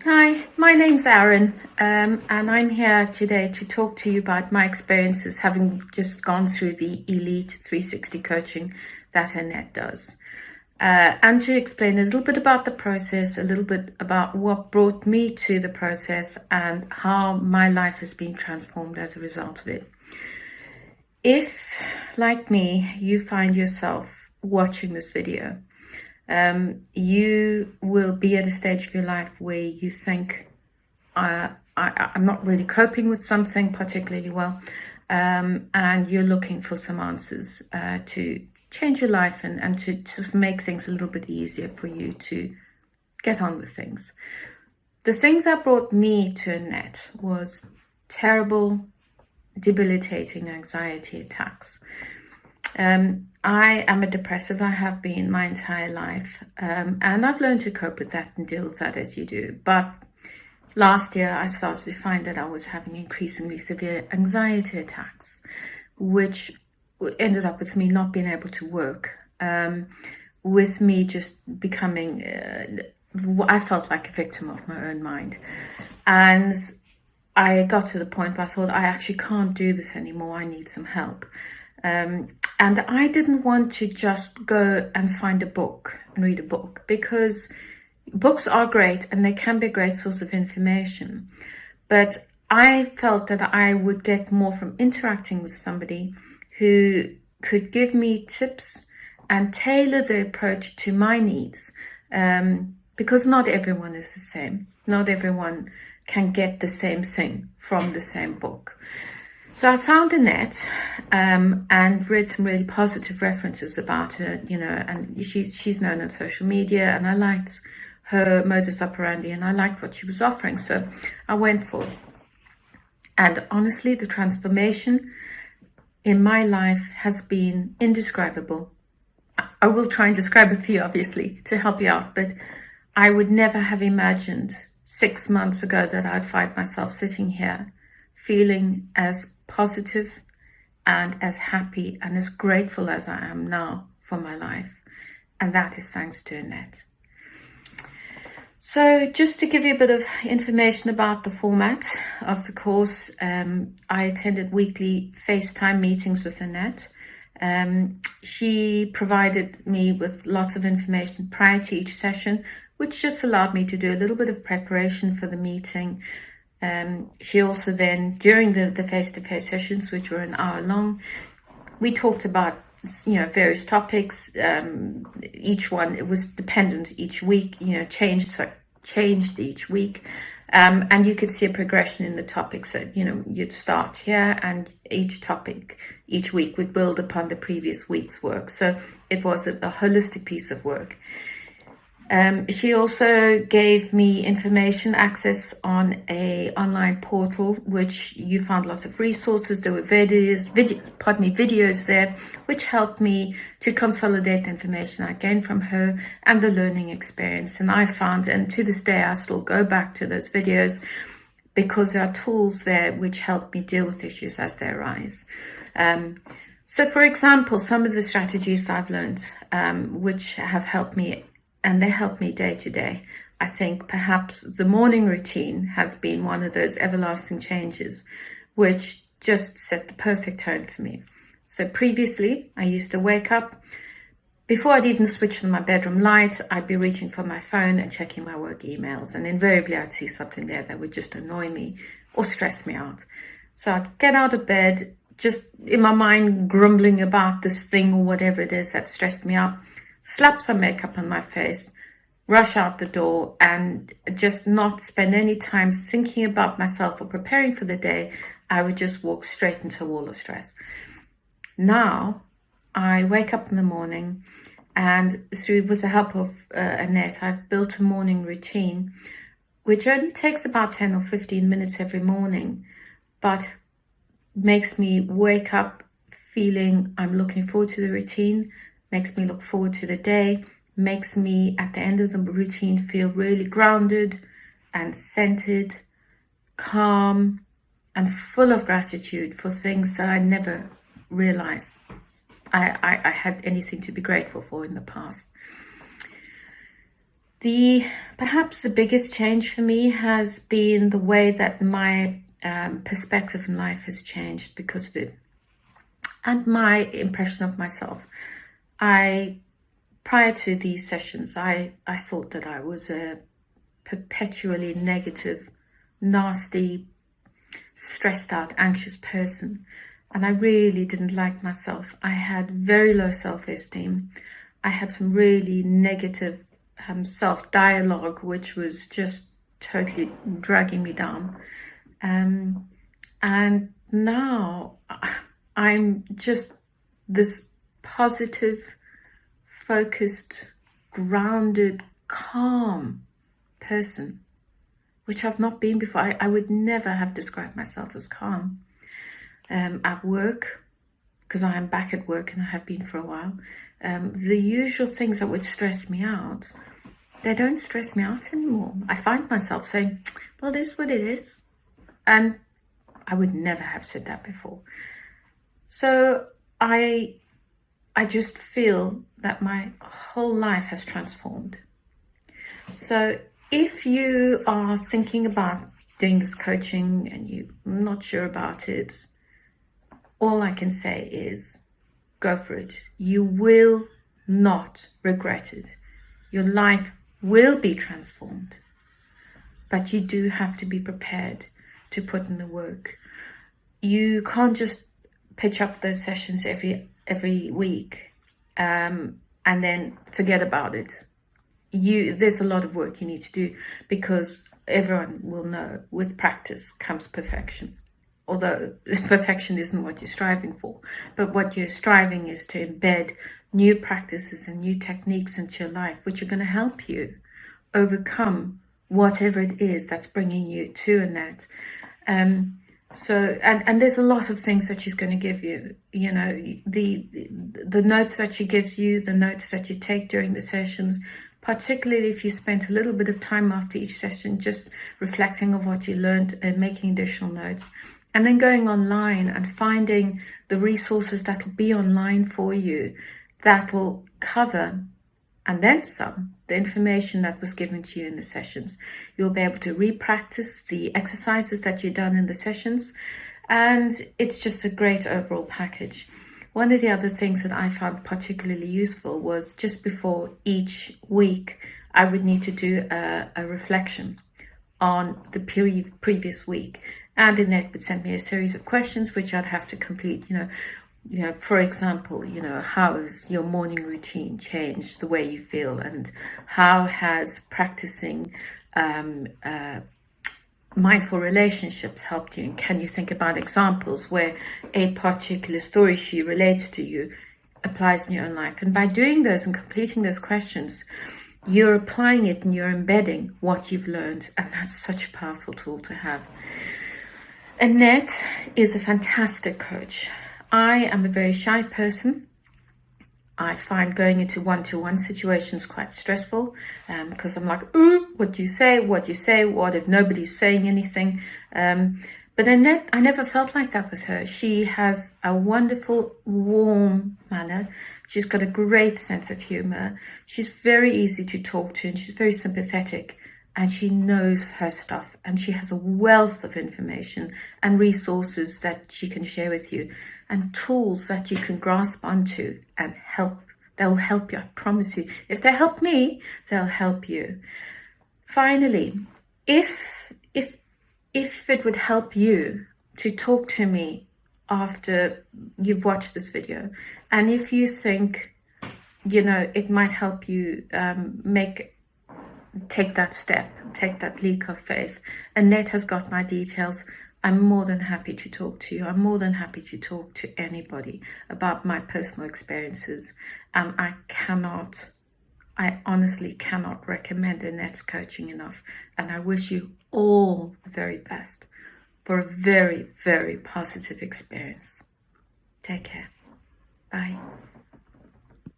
Hi, my name's Arran, and I'm here today to talk to you about my experiences having just gone through the Elite 360 coaching that Annette does. And to explain a little bit about the process, a little bit about what brought me to the process and how my life has been transformed as a result of it. If, like me, you find yourself watching this video, you will be at a stage of your life where you think, I'm not really coping with something particularly well, and you're looking for some answers to change your life and to just make things a little bit easier for you to get on with things. The thing that brought me to Annette was terrible, debilitating anxiety attacks. I am a depressive. I have been my entire life, and I've learned to cope with that and deal with that as you do. But last year, I started to find that I was having increasingly severe anxiety attacks, which ended up with me not being able to work, with me just becoming, I felt like a victim of my own mind. And I got to the point where I thought, I actually can't do this anymore. I need some help. And I didn't want to just go and find a book and read a book, because books are great and they can be a great source of information. But I felt that I would get more from interacting with somebody who could give me tips and tailor the approach to my needs, because not everyone is the same. Not everyone can get the same thing from the same book. So I found Annette and read some really positive references about her, and she's known on social media, and I liked her modus operandi and I liked what she was offering. So I went for it. And honestly, the transformation in my life has been indescribable. I will try and describe it for you, obviously, to help you out, but I would never have imagined 6 months ago that I'd find myself sitting here feeling as positive and as happy and as grateful as I am now for my life. And that is thanks to Annette. So just to give you a bit of information about the format of the course, I attended weekly FaceTime meetings with Annette. She provided me with lots of information prior to each session, which just allowed me to do a little bit of preparation for the meeting. She also then, during the face-to-face sessions, which were an hour long, we talked about various topics. Each one, it was dependent each week, changed each week, and you could see a progression in the topics. So you'd start here, and each topic each week would build upon the previous week's work. So it was a holistic piece of work. She also gave me information access on a online portal, which you found lots of resources. There were videos there, which helped me to consolidate the information I gained from her and the learning experience. And I found, and to this day, I still go back to those videos because there are tools there which help me deal with issues as they arise. So for example, some of the strategies that I've learned, which have helped me, and they help me day to day. I think perhaps the morning routine has been one of those everlasting changes, which just set the perfect tone for me. So previously, I used to wake up, before I'd even switch on my bedroom light, I'd be reaching for my phone and checking my work emails. And invariably, I'd see something there that would just annoy me or stress me out. So I'd get out of bed, just in my mind, grumbling about this thing or whatever it is that stressed me out, slap some makeup on my face, rush out the door, and just not spend any time thinking about myself or preparing for the day. I would just walk straight into a wall of stress. Now, I wake up in the morning, and with the help of Annette, I've built a morning routine, which only takes about 10 or 15 minutes every morning, but makes me wake up feeling I'm looking forward to the routine, makes me look forward to the day, makes me, at the end of the routine, feel really grounded and centered, calm, and full of gratitude for things that I never realized I had anything to be grateful for in the past. Perhaps the biggest change for me has been the way that my perspective in life has changed because of it, and my impression of myself. Prior to these sessions, I thought that I was a perpetually negative, nasty, stressed out, anxious person, and I really didn't like myself. I had very low self-esteem. I had some really negative self-dialogue, which was just totally dragging me down. And now I'm just this positive, focused, grounded, calm person, which I've not been before. I would never have described myself as calm. At work, because I am back at work and I have been for a while, the usual things that would stress me out, they don't stress me out anymore. I find myself saying, well, this is what it is. And I would never have said that before. So I just feel that my whole life has transformed. So if you are thinking about doing this coaching and you're not sure about it, all I can say is go for it. You will not regret it. Your life will be transformed. But you do have to be prepared to put in the work. You can't just pitch up those sessions every week and then forget about it. There's a lot of work you need to do, because everyone will know with practice comes perfection. Although perfection isn't what you're striving for, but what you're striving is to embed new practices and new techniques into your life, which are going to help you overcome whatever it is that's bringing you to Annette. So there's a lot of things that she's going to give you. You know, the notes that she gives you, the notes that you take during the sessions, particularly if you spent a little bit of time after each session just reflecting on what you learned and making additional notes, and then going online and finding the resources that will be online for you that will cover, and then some, the information that was given to you in the sessions. You'll be able to re-practice the exercises that you've done in the sessions, and it's just a great overall package. One of the other things that I found particularly useful was just before each week, I would need to do a reflection on the previous week. And Annette would send me a series of questions which I'd have to complete. You know, for example, how has your morning routine changed the way you feel, and how has practicing mindful relationships helped you? And can you think about examples where a particular story she relates to you applies in your own life? And by doing those and completing those questions, you're applying it and you're embedding what you've learned. And that's such a powerful tool to have. Annette is a fantastic coach. I am a very shy person. I find going into one-to-one situations quite stressful because I'm like, ooh, what do you say? What do you say? What if nobody's saying anything? But Annette, I never felt like that with her. She has a wonderful, warm manner. She's got a great sense of humor. She's very easy to talk to, and she's very sympathetic. And she knows her stuff, and she has a wealth of information and resources that she can share with you, and tools that you can grasp onto and help. They'll help you, I promise you. If they help me, they'll help you. Finally, if it would help you to talk to me after you've watched this video, and if you think, it might help you take that step, take that leap of faith, Annette has got my details. I'm more than happy to talk to you. I'm more than happy to talk to anybody about my personal experiences. I honestly cannot recommend Annette's coaching enough. And I wish you all the very best for a very, very positive experience. Take care. Bye.